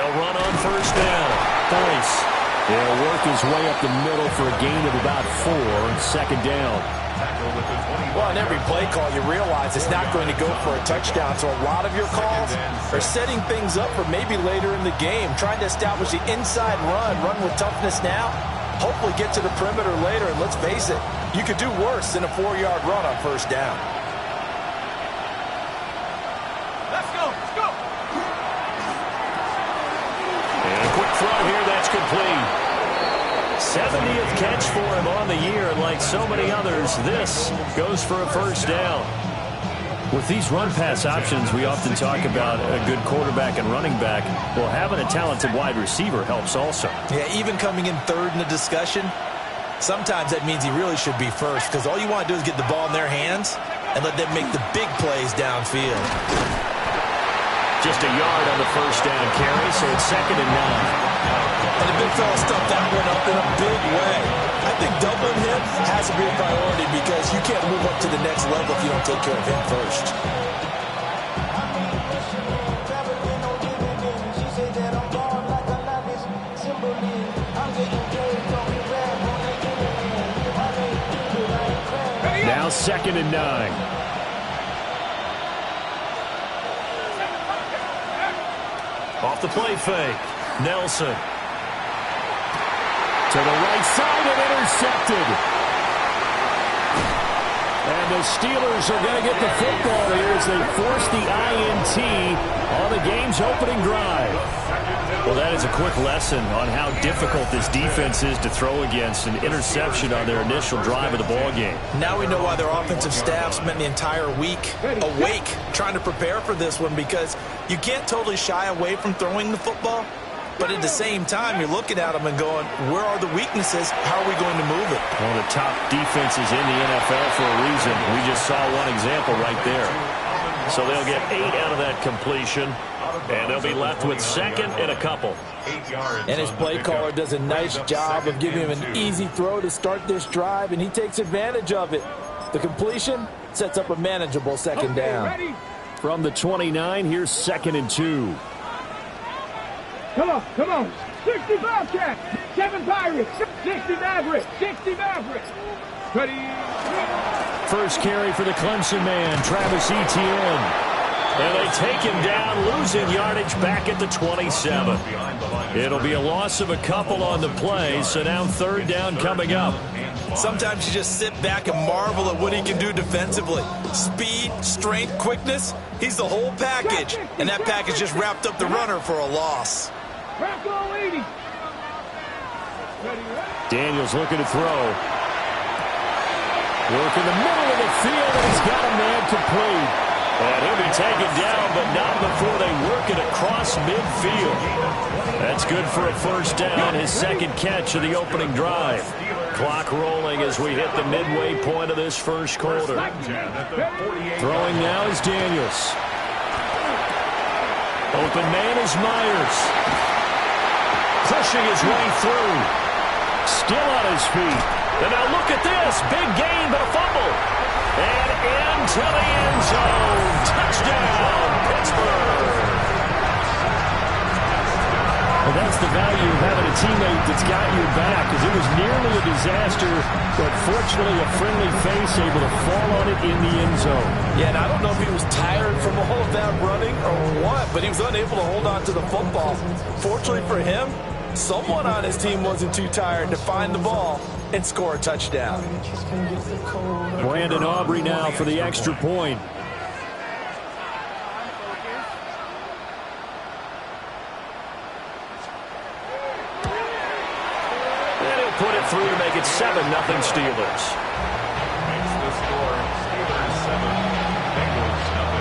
They'll run on first down. Nice. They'll work his way up the middle for a gain of about 4, second down. Well, in every play call, you realize it's not going to go for a touchdown, so a lot of your calls are setting things up for maybe later in the game, trying to establish the inside run with toughness now, hopefully get to the perimeter later, and let's face it, you could do worse than a 4-yard run on first down. Let's go. And a quick throw here, that's complete. 70th catch for him on the year, and like so many others, this goes for a first down. With these run-pass options, we often talk about a good quarterback and running back. Well, having a talented wide receiver helps also. Yeah, even coming in third in the discussion, sometimes that means he really should be first, because all you want to do is get the ball in their hands and let them make the big plays downfield. Just a yard on the first down carry, so it's 2nd and 9. And the big fella stuffed that one up in a big way. I think doubling him has to be a priority because you can't move up to the next level if you don't take care of him first. Now 2nd and 9. Off the play fake. Nelson. To the right side and intercepted. And the Steelers are going to get the football here as they force the INT on the game's opening drive. Well, that is a quick lesson on how difficult this defense is to throw against. An interception on their initial drive of the ball game. Now we know why their offensive staff spent the entire week awake trying to prepare for this one, because you can't totally shy away from throwing the football. But at the same time, you're looking at them and going, where are the weaknesses? How are we going to move it? One of the top defenses in the NFL for a reason. We just saw one example right there. So they'll get 8 out of that completion, and they'll be left with 2nd and a couple. And his play caller does a nice job of giving him an easy throw to start this drive, and he takes advantage of it. The completion sets up a manageable 2nd down. From the 29, here's 2nd and 2. Come on. 65 Cats, 7 Pirates, 60 Mavericks, 60 Mavericks. Ready? First carry for the Clemson man, Travis Etienne. And they take him down, losing yardage back at the 27. It'll be a loss of a couple on the play, so now 3rd down coming up. Sometimes you just sit back and marvel at what he can do defensively. Speed, strength, quickness, he's the whole package. And that package just wrapped up the runner for a loss. Daniels looking to throw. Work in the middle of the field, and he's got a man complete. And he'll be taken down, but not before they work it across midfield. That's good for a first down, his 2nd catch of the opening drive. Clock rolling as we hit the midway point of this first quarter. Throwing now is Daniels. Open man is Myers. Pushing his way through. Still on his feet. And now look at this. Big gain, but a fumble. And into the end zone. Touchdown, Pittsburgh. Well, that's the value of having a teammate that's got your back, because it was nearly a disaster, but fortunately a friendly face able to fall on it in the end zone. Yeah, and I don't know if he was tired from all of that running or what, but he was unable to hold on to the football. Fortunately for him, someone on his team wasn't too tired to find the ball and score a touchdown. Brandon Aubrey now for the extra point. And he'll put it through to make it 7-0 Steelers. Makes the score Steelers 7, Bengals 0.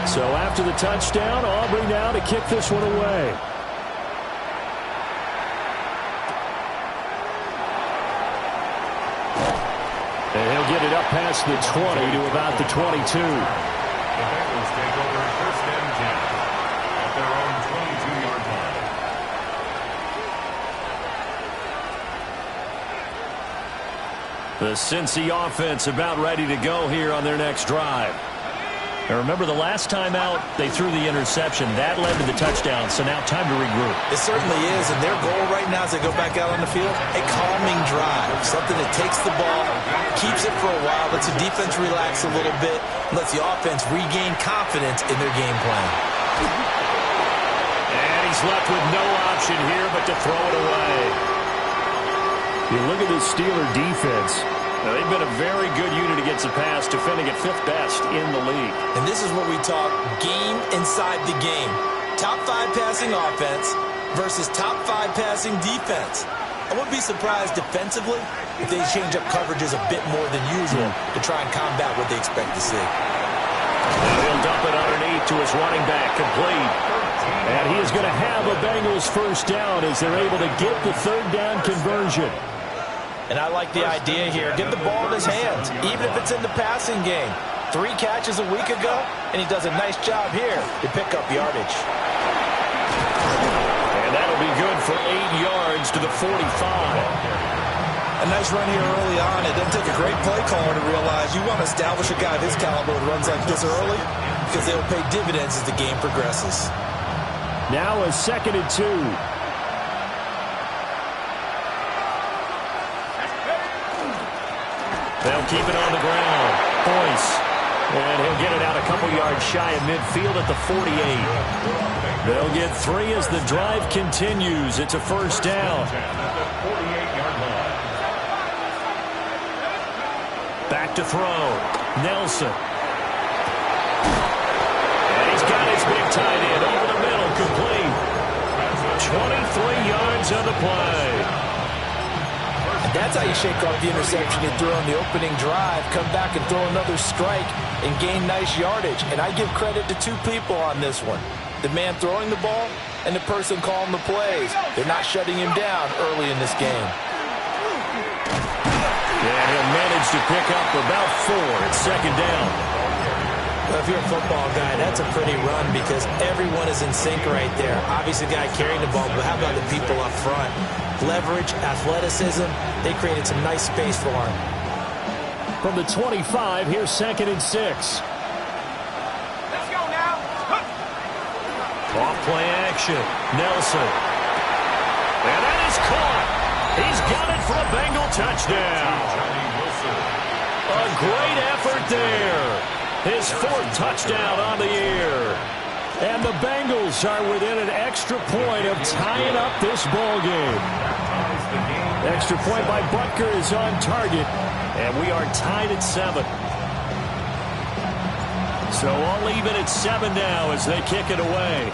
So after the touchdown, Aubrey now to kick this one away. And he'll get it up past the 20 to about the 22. The Bengals take over 1st and 10 at their own 22-yard line. The Cincy offense about ready to go here on their next drive. And remember, the last time out, they threw the interception. That led to the touchdown, so now time to regroup. It certainly is, and their goal right now as they go back out on the field, a calming drive, something that takes the ball, keeps it for a while, lets the defense relax a little bit, lets the offense regain confidence in their game plan. And he's left with no option here but to throw it away. You look at this Steeler defense. Now, they've been a very good unit against the pass, defending at 5th best in the league. And this is where we talk game inside the game. Top 5 passing offense versus top 5 passing defense. I wouldn't be surprised defensively if they change up coverages a bit more than usual to try and combat what they expect to see. Now he'll dump it underneath to his running back, complete. And he is going to have a Bengals first down as they're able to get the 3rd down conversion. And I like the idea here. Get the ball in his hands, even if it's in the passing game. 3 catches a week ago, and he does a nice job here to pick up yardage. And that'll be good for 8 yards to the 45. A nice run here early on. It doesn't take a great play caller to realize you want to establish a guy of his caliber who runs like this early because they'll pay dividends as the game progresses. Now a 2nd and 2. They'll keep it on the ground. Boyce. And he'll get it out a couple yards shy of midfield at the 48. They'll get 3 as the drive continues. It's a first down. Back to throw. Nelson. And he's got his big tight end over the middle, complete. 23 yards on the play. That's how you shake off the interception you threw on the opening drive, come back and throw another strike and gain nice yardage. And I give credit to 2 people on this one. The man throwing the ball and the person calling the plays. They're not shutting him down early in this game. And he'll manage to pick up about 4 at 2nd down. Well, if you're a football guy, that's a pretty run because everyone is in sync right there. Obviously, the guy carrying the ball, but how about the people up front? Leverage, athleticism, they created some nice space for him. From the 25, here's 2nd and 6. Let's go now. Off play action. Nelson. And that is caught. He's got it for a Bengal touchdown. A great effort there. His 4th touchdown on the year. And the Bengals are within an extra point of tying up this ball game. Extra point by Butker is on target. And we are tied at 7. So all even at 7 now as they kick it away.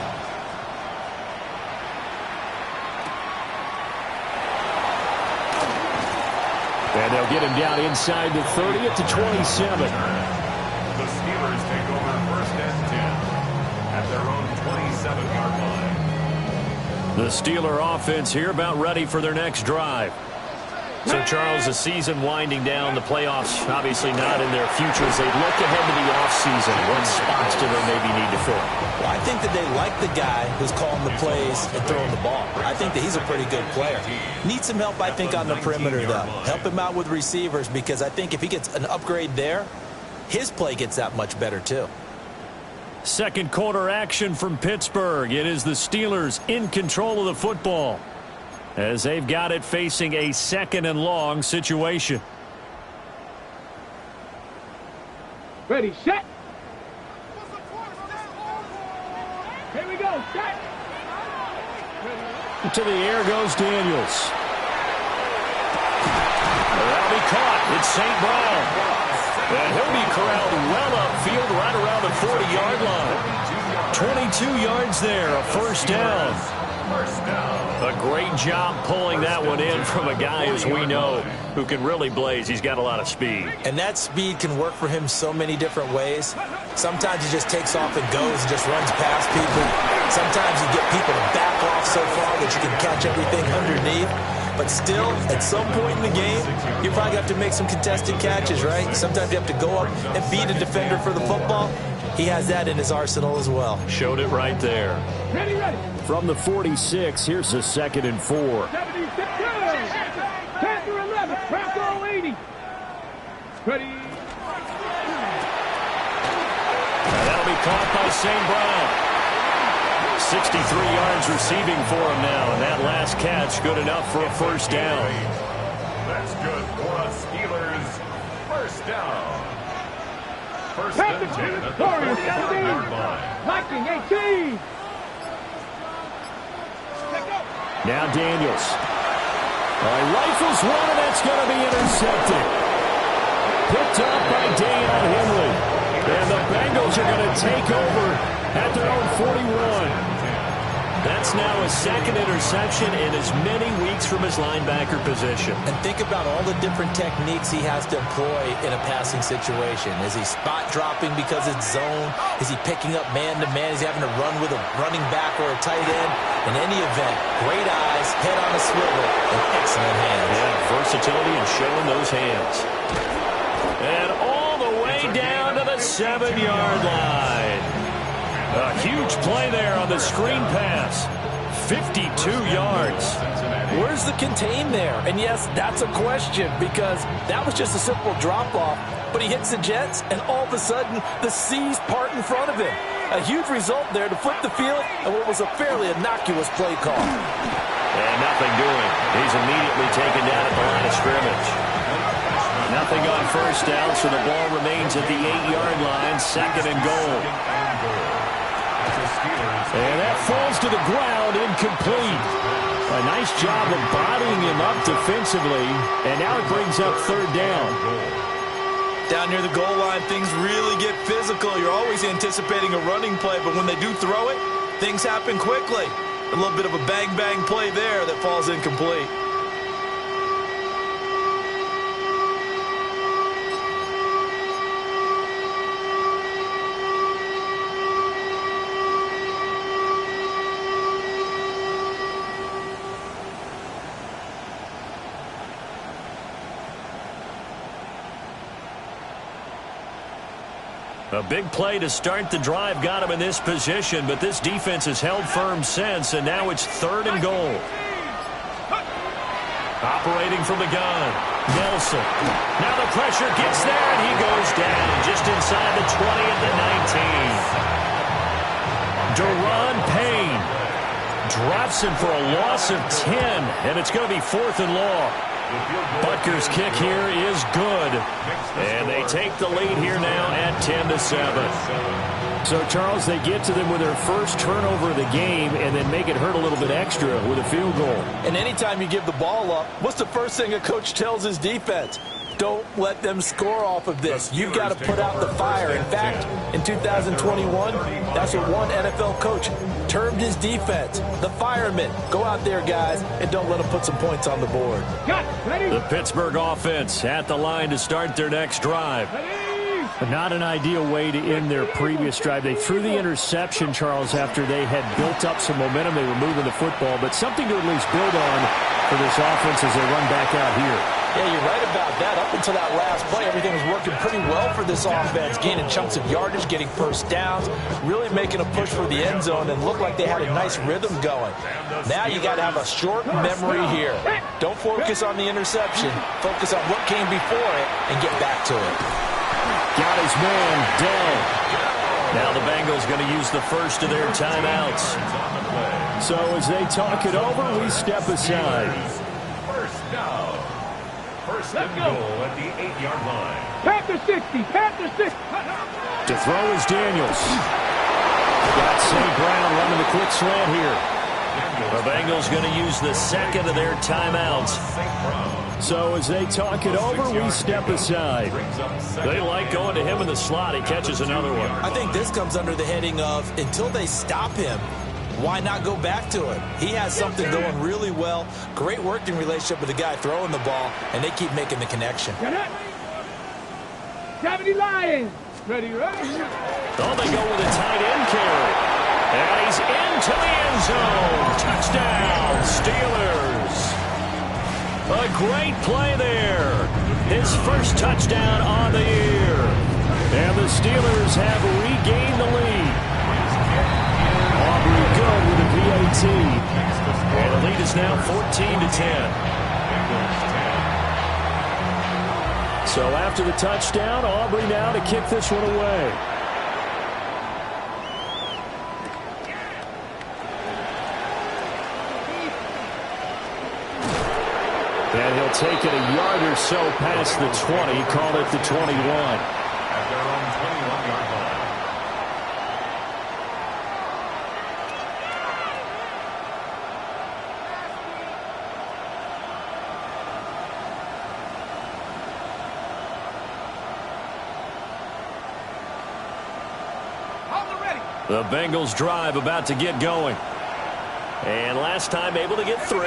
And they'll get him down inside the 30 at the 27. The Steelers take over 1st and 10 at their own 27-yard line. The Steeler offense here about ready for their next drive. So, Charles, the season winding down, the playoffs obviously not in their future as they look ahead to the offseason. What spots do they maybe need to fill? Well, I think that they like the guy who's calling the plays and throwing the ball. I think that he's a pretty good player. Needs some help, I think, on the perimeter, though. Help him out with receivers because I think if he gets an upgrade there, his play gets that much better, too. 2nd quarter action from Pittsburgh. It is the Steelers in control of the football as they've got it facing a 2nd and long situation. Ready, set. Here we go, set. To the air goes Daniels. That'll be caught. It's St. Brown. And he'll be corralled well upfield right around the 40-yard line. 22 yards there, a first down. A great job pulling that one in from a guy, as we know, who can really blaze. He's got a lot of speed. And that speed can work for him so many different ways. Sometimes he just takes off and goes and just runs past people. Sometimes you get people to back off so far that you can catch everything underneath. But still, at some point in the game, you probably have to make some contested catches, right? Sometimes you have to go up and beat a defender for the football. He has that in his arsenal as well. Showed it right there. Ready, ready. From the 46, here's a 2nd and 4. 76. 10 to 11. Bronco 80. Ready. And that'll be caught by St. Brown. 63 yards receiving for him now, and that last catch good enough for a first down. That's good for a Steelers first down. First and 10 at the 35-yard line. Viking 18. Now Daniels. Rifles one, and that's going to be intercepted. Picked up by Deion Henley. And the Bengals are going to take over at their own 41. That's now a second interception in as many weeks from his linebacker position. And think about all the different techniques he has to employ in a passing situation. Is he spot dropping because it's zone? Is he picking up man-to-man? Is he having to run with a running back or a tight end? In any event, great eyes, head on a swivel, and excellent hands. Yeah, versatility and showing those hands. And all the way down to the 7-yard line. A huge play there on the screen pass. 52 yards. Where's the contain there? And yes, that's a question because that was just a simple drop-off. But he hits the Jets, and all of a sudden, the seas part in front of him. A huge result there to flip the field and what was a fairly innocuous play call. And nothing doing. He's immediately taken down at the line of scrimmage. Nothing on first down, so the ball remains at the 8-yard line, second and goal. And that falls to the ground, incomplete. A nice job of bodying him up defensively, and now it brings up third down. Down near the goal line, things really get physical. You're always anticipating a running play, but when they do throw it, things happen quickly. A little bit of a bang-bang play there that falls incomplete. A big play to start the drive got him in this position, but this defense has held firm since, and now it's third and goal. Operating from the gun, Nelson. Now the pressure gets there, and he goes down just inside the 20 at the 19. Deron Payne drops him for a loss of 10, and it's going to be fourth and long. Butker's kick here is good. And they take the lead here now at 10-7. So, Charles, they get to them with their first turnover of the game and then make it hurt a little bit extra with a field goal. And anytime you give the ball up, what's the first thing a coach tells his defense? Don't let them score off of this. You've got to put out the fire. In fact, in 2021, that's what one NFL coach termed his defense. The firemen. Go out there, guys, and don't let them put some points on the board. The Pittsburgh offense at the line to start their next drive. Not an ideal way to end their previous drive. They threw the interception, Charles, after they had built up some momentum. They were moving the football, but something to at least build on for this offense as they run back out here. Yeah, you're right about that. Up until that last play, everything was working pretty well for this offense, gaining chunks of yardage, getting first downs, really making a push for the end zone, and looked like they had a nice rhythm going. Now you got to have a short memory here. Don't focus on the interception. Focus on what came before it and get back to it. Got his man, Dell. Now the Bengals going to use the first of their timeouts. So as they talk it over, we step aside. First down. First and goal at the 8-yard line. Panther 60. Panther 60. To throw is Daniels. Got St. Brown running the quick slant here. The Bengals going to use the second of their timeouts. So as they talk it over, we step aside. They like going to him in the slot. He catches another one. I think this comes under the heading of until they stop him, why not go back to it? He has something going really well. Great working relationship with the guy throwing the ball, and they keep making the connection. 70 Lions. Ready. Oh, they go with a tight end carry. And he's into the end zone. Touchdown, Steelers. A great play there. His first touchdown on the year. And the Steelers have regained the lead. Aubrey good with a PAT. And the lead is now 14-10. So after the touchdown, Aubrey now to kick this one away. And he'll take it a yard or so past the 20, call it the 21. At their own 21-yard line. The Bengals drive about to get going. And last time able to get 3.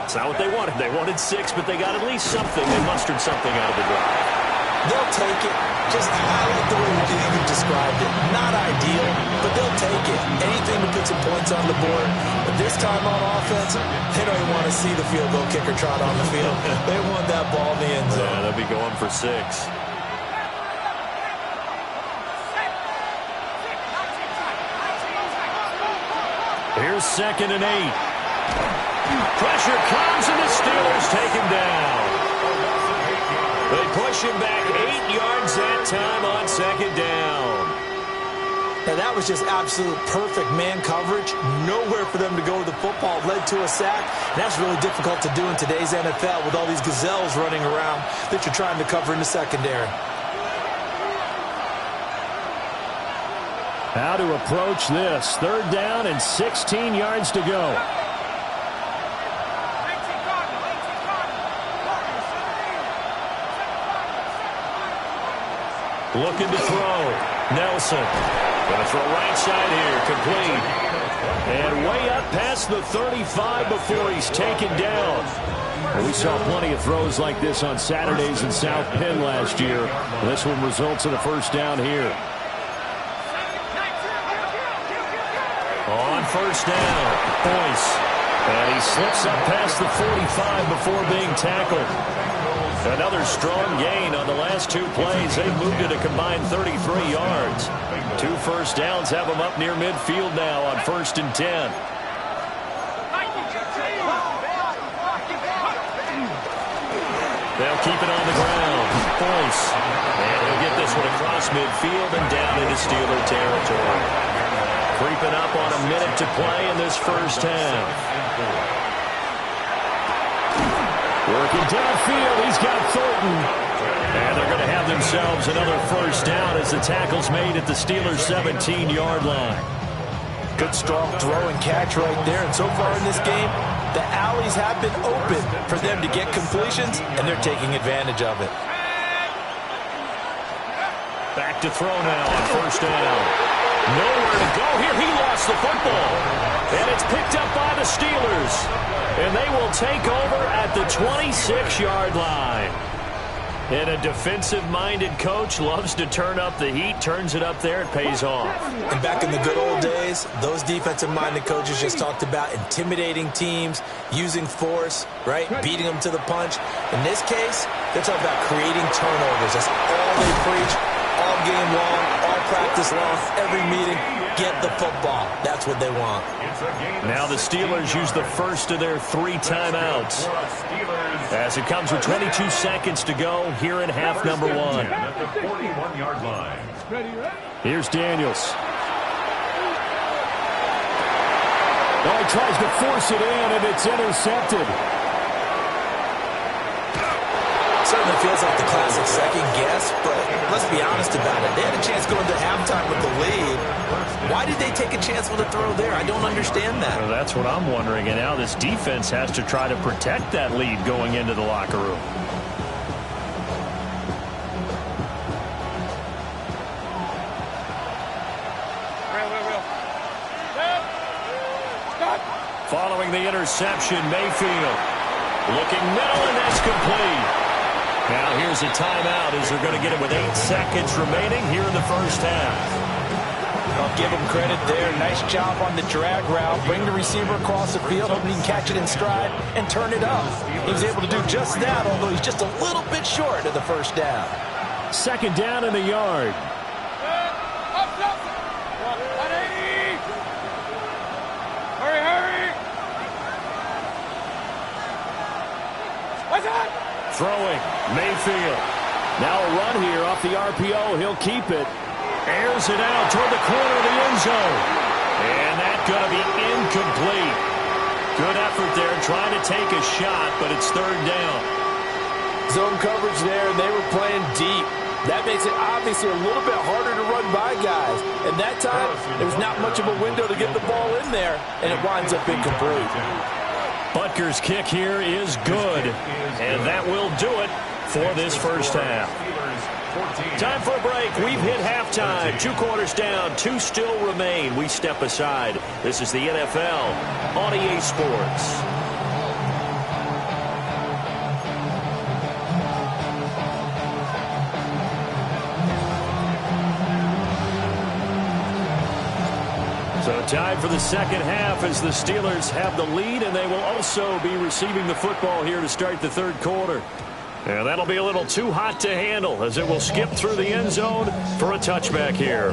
It's not what they wanted. They wanted 6, but they got at least something. They mustered something out of the drive. They'll take it. Just I like the way you described it. Not ideal, but they'll take it. Anything to put some points on the board. But this time on offense, they don't even want to see the field goal kicker trot on the field. They want that ball in the end zone. Yeah, they'll be going for 6. Here's 2nd and 8. Pressure comes, and the Steelers take him down. They push him back 8 yards that time on 2nd down. Now that was just absolute perfect man coverage. Nowhere for them to go with the football. Led to a sack. And that's really difficult to do in today's NFL with all these gazelles running around that you're trying to cover in the secondary. How to approach this. 3rd down and 16 yards to go. Looking to throw. Nelson. Going to throw right side here. Complete. And way up past the 35 before he's taken down. Well, we saw plenty of throws like this on Saturdays in South Penn last year. This one results in a 1st down here. On 1st down, Boyce. And he slips up past the 45 before being tackled. Another strong gain on the last 2 plays. They moved it a combined 33 yards. 2 1st downs have them up near midfield now on 1st and 10. They'll keep it on the ground. Boyce. And he'll get this one across midfield and down into Steeler territory. Creeping up on a minute to play in this 1st half. Working downfield, he's got Thornton. And they're going to have themselves another 1st down as the tackle's made at the Steelers' 17-yard line. Good strong throw and catch right there. And so far in this game, the alleys have been open for them to get completions, and they're taking advantage of it. Back to throw now on 1st down. Nowhere to go here. He lost the football. And it's picked up by the Steelers. And they will take over at the 26-yard line. And a defensive-minded coach loves to turn up the heat, turns it up there, it pays off. And back in the good old days, those defensive-minded coaches just talked about intimidating teams, using force, right, beating them to the punch. In this case, they're talking about creating turnovers. That's all they preach, all game long, all practice long, every meeting. Get the football. That's what they want. Now the Steelers use the first of their 3 timeouts as it comes with 22 seconds to go here in half number 1. At the 41-yard line. Here's Daniels. Well, he tries to force it in, and it's intercepted. Certainly feels like the classic second guess, but let's be honest about it. They had a chance going to halftime with the lead. Why did they take a chance with a throw there? I don't understand that. Well, that's what I'm wondering. And now this defense has to try to protect that lead going into the locker room. Following the interception, Mayfield looking middle, and that's complete. Now here's a timeout as they're going to get it with 8 seconds remaining here in the 1st half. I'll give him credit there. Nice job on the drag route. Bring the receiver across the field, hoping he can catch it in stride and turn it up. He was able to do just that, although he's just a little bit short of the 1st down. 2nd down in the yard. Throwing, Mayfield. Now a run here off the RPO. He'll keep it. Airs it out toward the corner of the end zone. And that's going to be incomplete. Good effort there trying to take a shot, but it's third down. Zone coverage there, and they were playing deep. That makes it obviously a little bit harder to run by guys. And that time, there was not much of a window to get the ball in there, and it winds up incomplete. Butker's kick here is good, and that will do it for this first half. Time for a break. We've hit halftime. 2 quarters down, 2 still remain. We step aside. This is the NFL on EA Sports. So time for the second half as the Steelers have the lead, and they will also be receiving the football here to start the third quarter. And that'll be a little too hot to handle as it will skip through the end zone for a touchback here.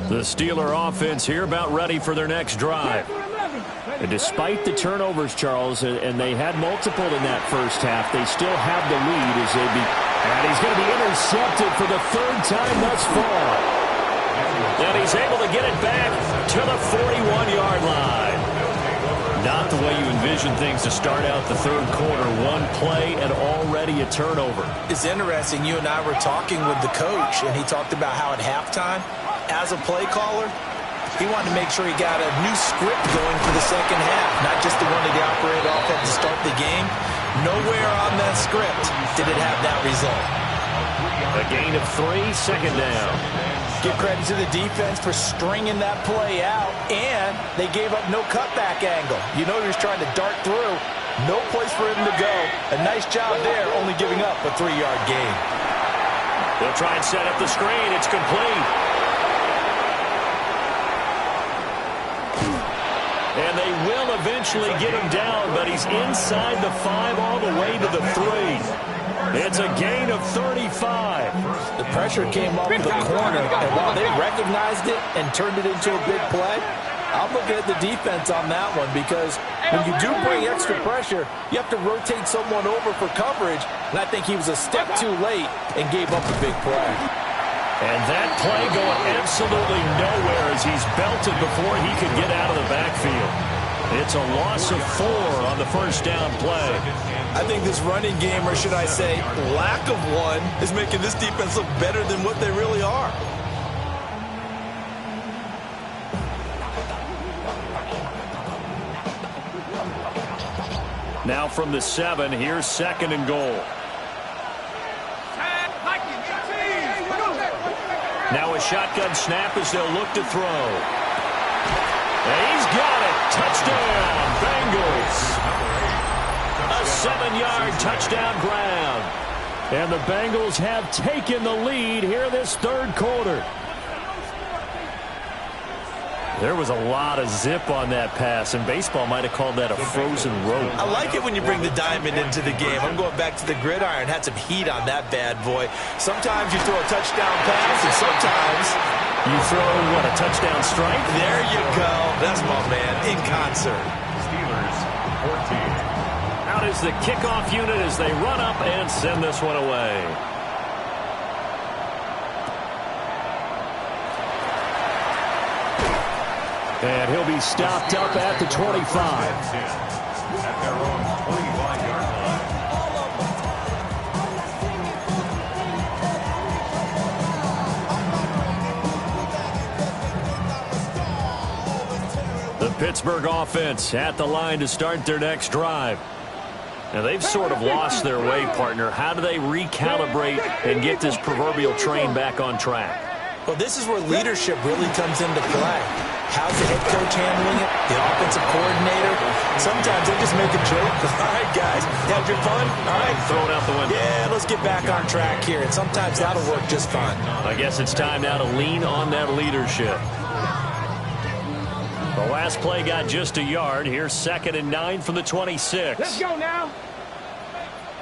The Steeler offense here about ready for their next drive. And despite the turnovers, Charles, and they had multiple in that first half, they still have the lead as they be. And he's going to be intercepted for the third time thus far. And he's able to get it back to the 41-yard line. Not the way you envision things to start out the third quarter. One play and already a turnover. It's interesting. You and I were talking with the coach, and he talked about how at halftime, as a play caller, he wanted to make sure he got a new script going for the second half, not just the one that he operated off of to start the game. Nowhere on that script did it have that result. A gain of 3, second down. Give credit to the defense for stringing that play out, and they gave up no cutback angle. You know he was trying to dart through. No place for him to go. A nice job there, only giving up a 3-yard gain. They'll try and set up the screen. It's complete. And they will eventually get him down, but he's inside the 5 all the way to the 3. It's a gain of 35. The pressure came off the corner, and while they recognized it and turned it into a big play, I'm looking at the defense on that one because when you do bring extra pressure, you have to rotate someone over for coverage, and I think he was a step too late and gave up a big play. And that play going absolutely nowhere as he's belted before he could get out of the backfield. It's a loss of 4 on the first down play. I think this running game, or should I say lack of one, is making this defense look better than what they really are. Now from the 7, here's second and goal. Now a shotgun snap as they'll look to throw. And he's got it. Touchdown, Bengals. A 7-yard touchdown ground. And the Bengals have taken the lead here this third quarter. There was a lot of zip on that pass, and baseball might have called that a frozen rope. I like it when you bring the diamond into the game. I'm going back to the gridiron. Had some heat on that bad boy. Sometimes you throw a touchdown pass, and sometimes you throw, what, a touchdown strike? There you go. That's my man, in concert. Steelers 14. Out is the kickoff unit as they run up and send this one away. And he'll be stopped up at the 25. At their own 25-yard line. The Pittsburgh offense at the line to start their next drive. Now, they've sort of lost their way, partner. How do they recalibrate and get this proverbial train back on track? Well, this is where leadership really comes into play. How's the head coach handling it? The offensive coordinator? Sometimes they just make a joke. All right, guys, you had your fun? All right. Throw it out the window. Yeah, let's get back on track here. And sometimes that'll work just fine. I guess it's time now to lean on that leadership. The last play got just a yard. Here's second and 9 from the 26. Let's go now.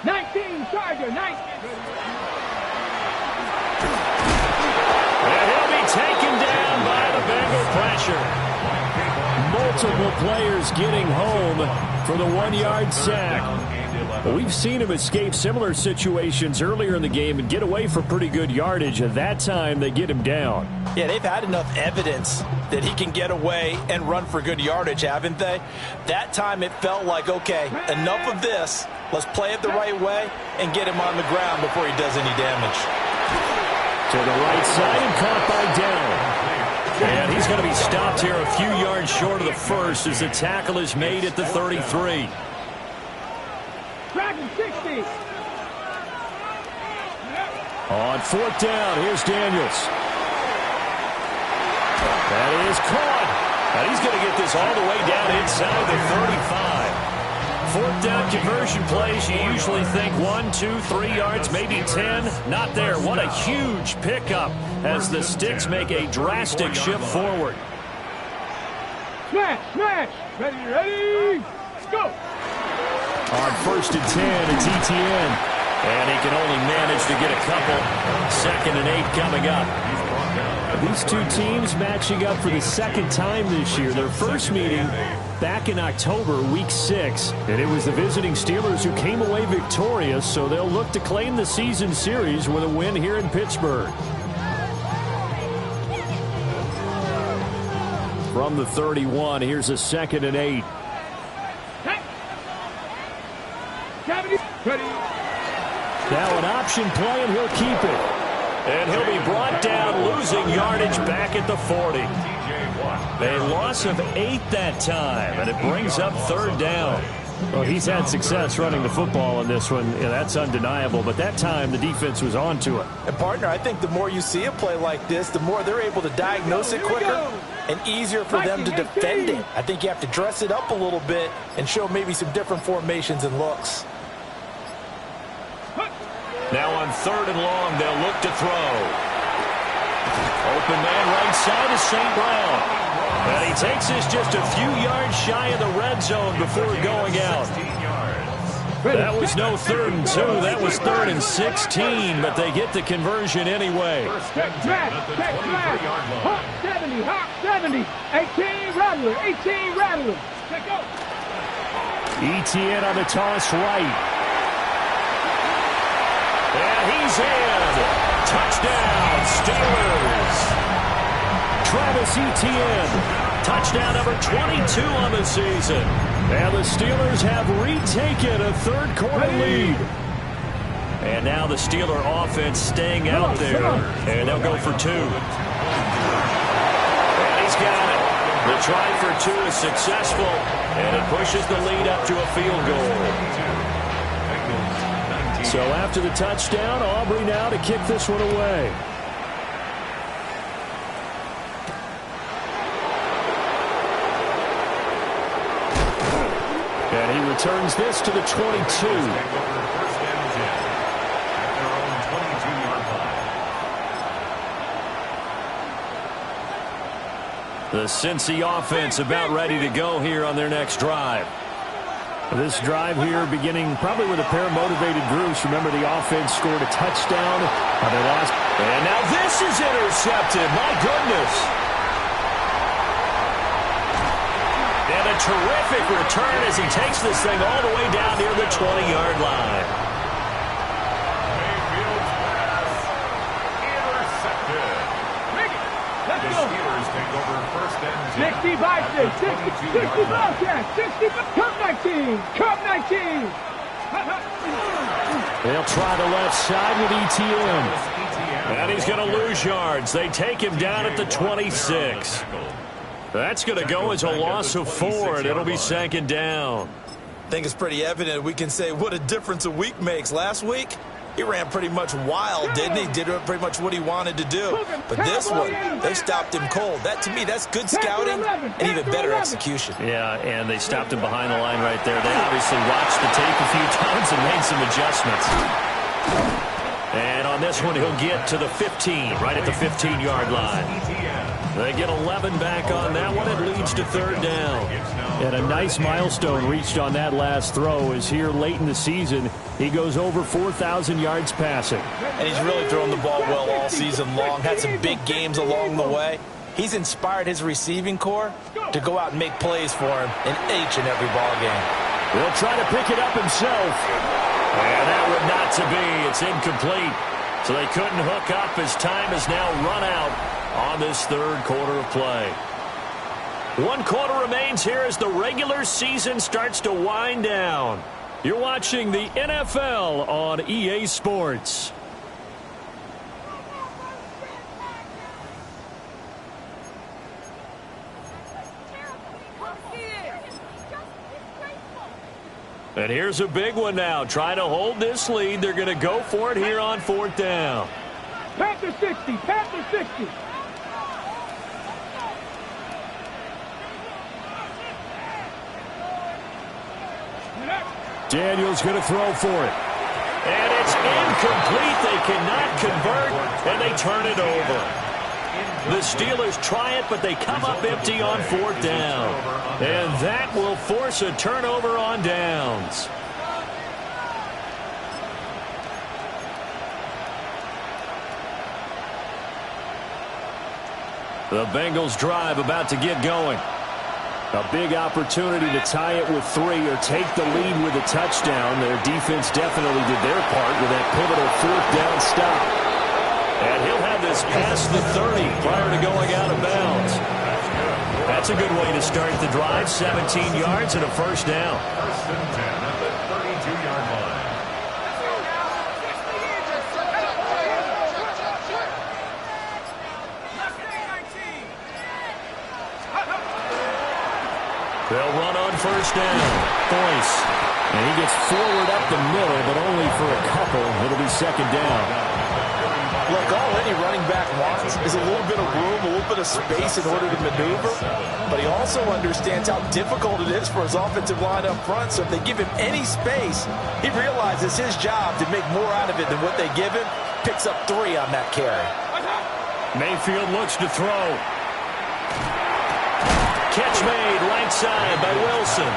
19, Charger, 19. And he'll be taken down by the Bengals. Pressure. Multiple players getting home for the 1-yard sack. Well, we've seen him escape similar situations earlier in the game and get away for pretty good yardage. At that time, they get him down. Yeah, they've had enough evidence that he can get away and run for good yardage, haven't they? That time it felt like, okay, enough of this. Let's play it the right way and get him on the ground before he does any damage. To the right side and caught by Dell. And he's going to be stopped here a few yards short of the first as the tackle is made at the 33. Dragon 60. On 4th down, here's Daniels. That is caught. And he's going to get this all the way down inside the 35. 4th down conversion plays, you usually think 1, 2, 3 yards, maybe 10. Not there. What a huge pickup as the Sticks make a drastic shift forward. Smash, smash. Ready, let's go. On 1st and 10, it's Etienne. And he can only manage to get a couple. 2nd and 8 coming up. These two teams matching up for the second time this year. Their first meeting back in October, week 6. And it was the visiting Steelers who came away victorious, so they'll look to claim the season series with a win here in Pittsburgh. From the 31, here's a 2nd and 8. Now an option play, and he'll keep it. And he'll be brought down, losing yardage back at the 40. A loss of 8 that time, and it brings up 3rd down. Well, he's had success running the football in this one. Yeah, that's undeniable, but that time the defense was on to it. And, partner, I think the more you see a play like this, the more they're able to diagnose it quicker and easier for them to defend it. I think you have to dress it up a little bit and show maybe some different formations and looks. Now on 3rd and long, they'll look to throw. Open man right side is St. Brown. And he takes this just a few yards shy of the red zone before going out. That was no 3rd and 2. That was 3rd and 16, but they get the conversion anyway. Check smash. Hawk 70, Hawk 70. 18 Rattler, 18 Rattler. Let's go. Etienne on the toss right. And he's in. Touchdown, Steelers. Travis Etienne. Touchdown number 22 on the season. And the Steelers have retaken a 3rd quarter lead. And now the Steeler offense staying out there. And they'll go for 2. And he's got it. The try for 2 is successful. And it pushes the lead up to a field goal. So after the touchdown, Aubrey now to kick this one away. And he returns this to the 22. The Cincy offense about ready to go here on their next drive. This drive here beginning probably with a pair of motivated groups. Remember, the offense scored a touchdown. They lost. And now this is intercepted. My goodness. And a terrific return as he takes this thing all the way down near the 20-yard line. Mayfield's pass intercepted. The Steelers take over 1st and 10. 60 Boston, 60 Boston, 60 Cup 19, Cup 19. They'll try the left side with Etienne. And he's going to lose yards. They take him down at the 26. That's going to go as a loss of 4, and it'll be 2nd down. I think it's pretty evident we can say what a difference a week makes. Last week, he ran pretty much wild, didn't he? Did pretty much what he wanted to do. But this one, they stopped him cold. That, to me, that's good scouting and even better execution. Yeah, and they stopped him behind the line right there. They obviously watched the tape a few times and made some adjustments. And on this one, he'll get to the 15, right at the 15-yard line. They get 11 back on that one. It leads to 3rd down. And a nice milestone reached on that last throw is here late in the season. He goes over 4,000 yards passing. And he's really thrown the ball well all season long. Had some big games along the way. he's inspired his receiving core to go out and make plays for him in each and every ball game. He'll try to pick it up himself. And that would not to be. It's incomplete. So they couldn't hook up as time has now run out on this third quarter of play. 1 quarter remains here as the regular season starts to wind down. You're watching the NFL on EA Sports. And here's a big one now. Trying to hold this lead. They're going to go for it here on 4th down. Panther 60, Panther 60. Daniels going to throw for it. And it's incomplete. They cannot convert, and they turn it over. The Steelers try it, but they come up empty on 4th down. And that will force a turnover on downs. The Bengals drive about to get going. A big opportunity to tie it with 3 or take the lead with a touchdown. Their defense definitely did their part with that pivotal 4th down stop. And he'll have this past the 30 prior to going out of bounds. That's a good way to start the drive. 17 yards and a first down. 1st and 10 at the 32-yard line. They'll run on 1st down. Boyce. And he gets forward up the middle, but only for a couple. It'll be 2nd down. Look, all any running back wants is a little bit of room, a little bit of space in order to maneuver. But he also understands how difficult it is for his offensive line up front. So if they give him any space, he realizes his job to make more out of it than what they give him. Picks up 3 on that carry. Mayfield looks to throw. Catch made right side by Wilson.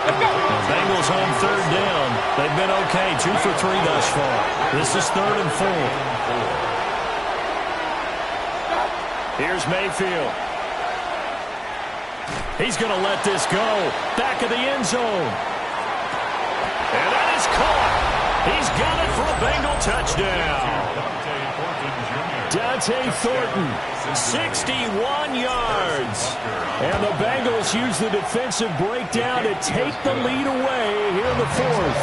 The Bengals on 3rd down. They've been okay. 2 for 3 thus far. This is 3rd and 4. Here's Mayfield. He's going to let this go. Back of the end zone. And that is caught. He's got it for a Bengal touchdown. Dante Thornton, 61 yards. And the Bengals use the defensive breakdown to take the lead away here in the 4th.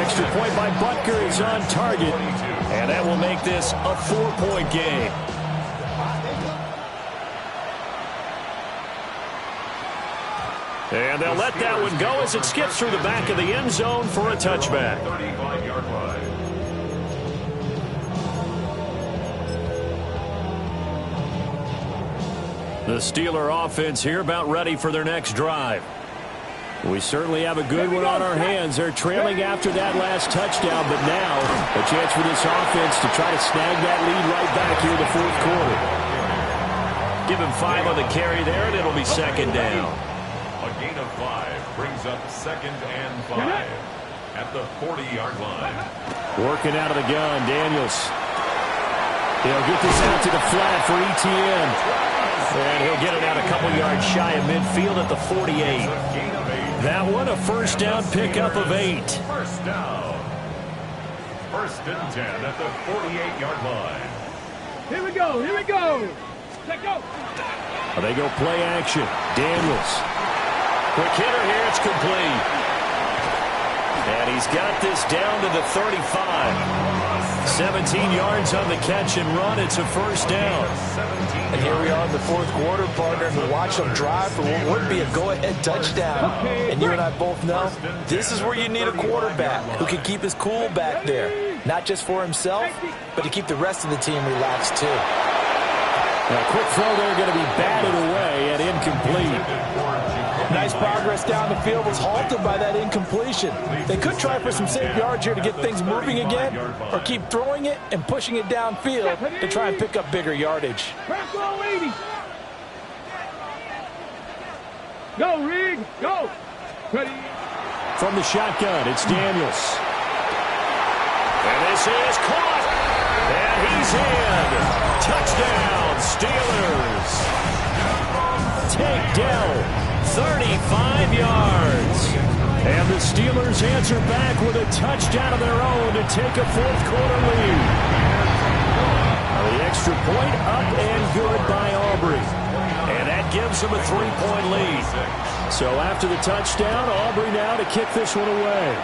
Extra point by Butker is on target. And that will make this a 4-point game. And they'll let that one go as it skips through the back of the end zone for a touchback. 35-yard line. The Steeler offense here about ready for their next drive. We certainly have a good one on our hands. They're trailing after that last touchdown, but now a chance for this offense to try to snag that lead right back here in the 4th quarter. Give him 5 on the carry there, and it'll be 2nd down. A gain of 5 brings up 2nd and 5 at the 40-yard line. Working out of the gun, Daniels. He'll get this out to the flat for ETN. And he'll get it out a couple yards shy of midfield at the 48. That one a 1st down pickup of 8. 1st down. 1st and 10 at the 48-yard line. Here we go, here we go. Let's go. They go play action. Daniels. Quick hitter here, it's complete. And he's got this down to the 35. 17 yards on the catch and run. It's a 1st down. And here we are in the 4th quarter, partner, and we watch them drive for what would be a go-ahead touchdown. And you and I both know this is where you need a quarterback who can keep his cool back there. Not just for himself, but to keep the rest of the team relaxed too. A quick throw there going to be batted away and incomplete. Nice progress down the field was halted by that incompletion. They could try for some safe yards here to get things moving again, or keep throwing it and pushing it downfield to try and pick up bigger yardage. Go, Rig, go. Ready. From the shotgun, it's Daniels. And this is caught. And he's in. Touchdown, Steelers take down 35 yards. And the Steelers answer back with a touchdown of their own to take a fourth-quarter lead. The extra point up and good by Aubrey. And that gives them a 3-point lead. So after the touchdown, Aubrey now to kick this one away.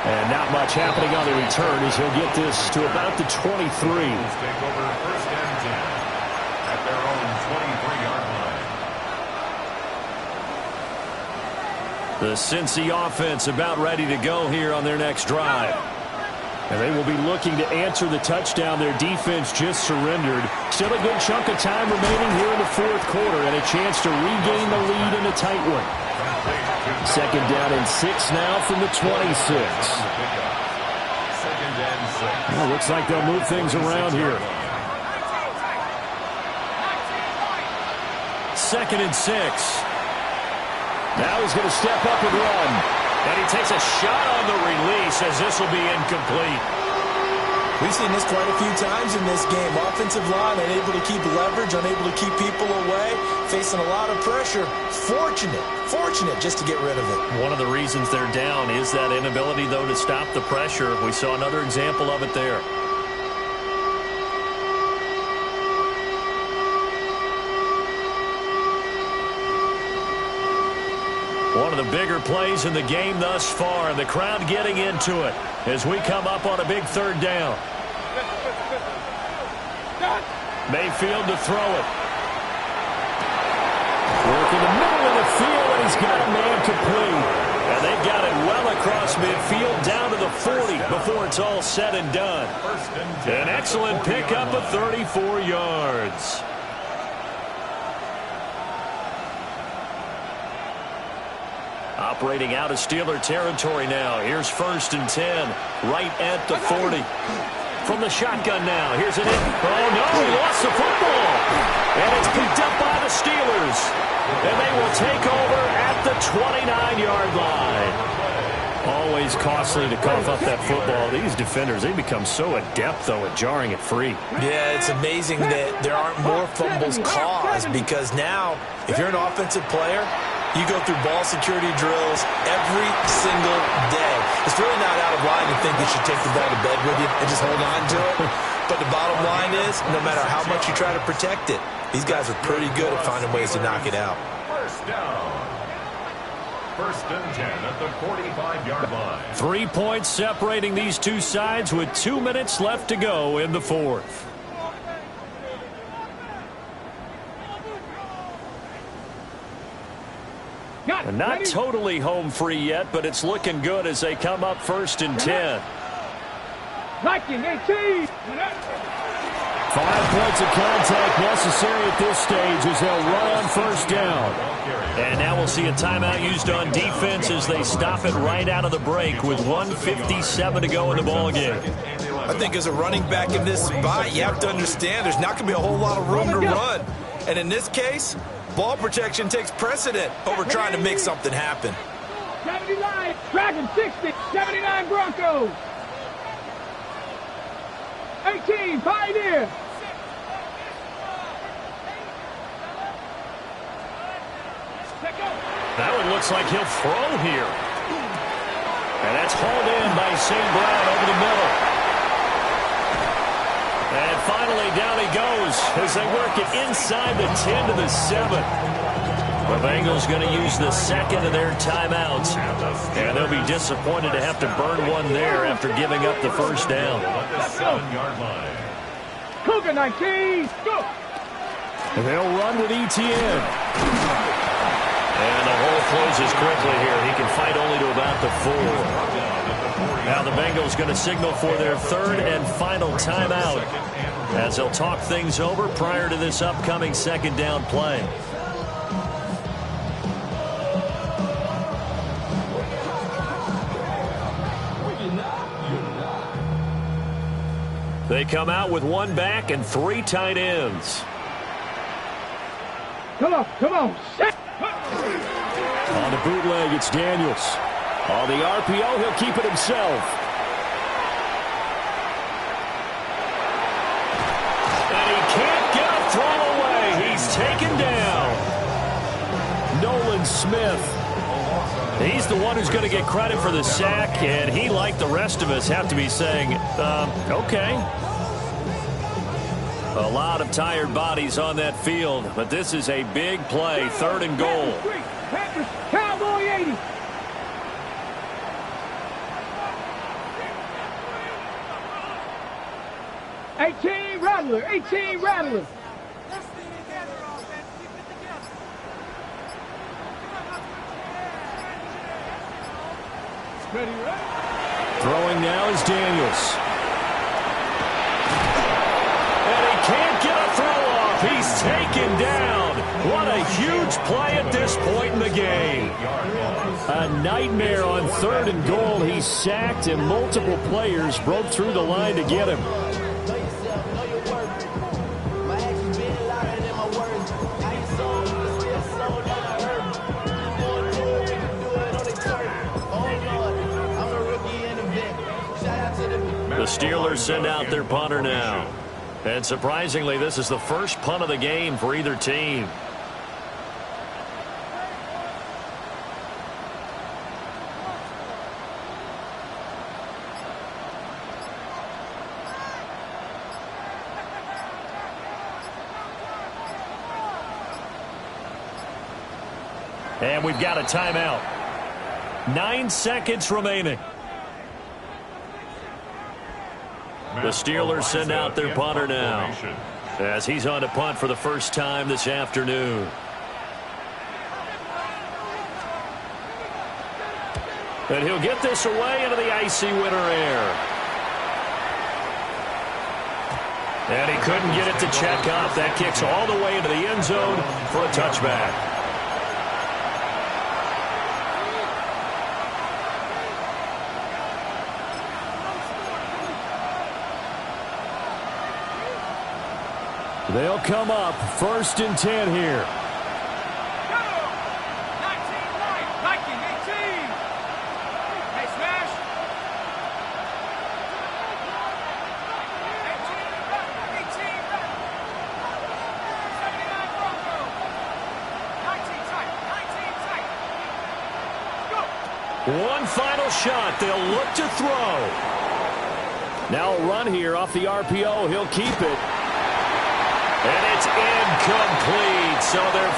And not much happening on the return as he'll get this to about the 23. Take over first and 10 at their own 23-yard line. The Cincy offense about ready to go here on their next drive. And they will be looking to answer the touchdown their defense just surrendered. Still a good chunk of time remaining here in the fourth quarter and a chance to regain the lead in a tight one. Second down and 6 now from the 26. Well, looks like they'll move things around here. Second and 6. Now he's going to step up and run. And he takes a shot on the release as this will be incomplete. We've seen this quite a few times in this game. Offensive line unable to keep leverage, unable to keep people away, facing a lot of pressure. Fortunate just to get rid of it. One of the reasons they're down is that inability, though, to stop the pressure. We saw another example of it there. One of the bigger plays in the game thus far, and the crowd getting into it as we come up on a big third down. Mayfield to throw it. Work in the middle of the field, and he's got a man complete. And they've got it well across midfield down to the 40 before it's all said and done. An excellent pickup of 34 yards. Operating out of Steeler territory now. Here's first and 10, right at the 40. From the shotgun now. Here's an in. Oh, no, he lost the football. And it's picked up by the Steelers. And they will take over at the 29-yard line. Always costly to cough up that football. These defenders, they become so adept, though, at jarring it free. Yeah, it's amazing that there aren't more fumbles caused because now, if you're an offensive player, you go through ball security drills every single day. It's really not out of line to think you should take the ball to bed with you and just hold on to it. But the bottom line is, no matter how much you try to protect it, these guys are pretty good at finding ways to knock it out. First down. First and 10 at the 45-yard line. 3 points separating these two sides with 2 minutes left to go in the fourth. And not totally home free yet, but it's looking good as they come up first and 10. 18. 5 points of contact necessary at this stage as they'll run on first down. And now we'll see a timeout used on defense as they stop it right out of the break with 1:57 to go in the ballgame. I think as a running back in this spot, you have to understand there's not going to be a whole lot of room to run. And in this case, ball protection takes precedent over trying to make something happen. 79, Dragon 60, 79 Broncos. 18, Pioneer. That one looks like he'll throw here. And that's hauled in by St. Brown over the middle. And finally down he goes as they work it inside the 10 to the 7. The Bengals going to use the second of their timeouts. And they'll be disappointed to have to burn one there after giving up the first down. Cougar 19, go! They'll run with ETN. And the hole closes quickly here. He can fight only to about the 4. Now the Bengals going to signal for their third and final timeout as they'll talk things over prior to this upcoming second down play. They come out with one back and 3 tight ends. Come on. Set. On the bootleg, it's Daniels. On the RPO, he'll keep it himself. Smith. He's the one who's going to get credit for the sack, and he, like the rest of us, have to be saying, okay. A lot of tired bodies on that field, but this is a big play, 3rd and goal. Cowboy 80. Rattler, 18 Rattler. Throwing now is Daniels. And he can't get a throw off. He's taken down. What a huge play at this point in the game. A nightmare on 3rd and goal. He's sacked, and multiple players broke through the line to get him. The Steelers send out their punter now. And surprisingly, this is the first punt of the game for either team. And we've got a timeout. 9 seconds remaining. The Steelers send out their punter now, as he's on to punt for the first time this afternoon. And he'll get this away into the icy winter air. And he couldn't get it to check up. That kicks all the way into the end zone for a touchback. They'll come up 1st and 10 here. One final shot. They'll look to throw. Now a run here off the RPO. He'll keep it. And it's incomplete. So they're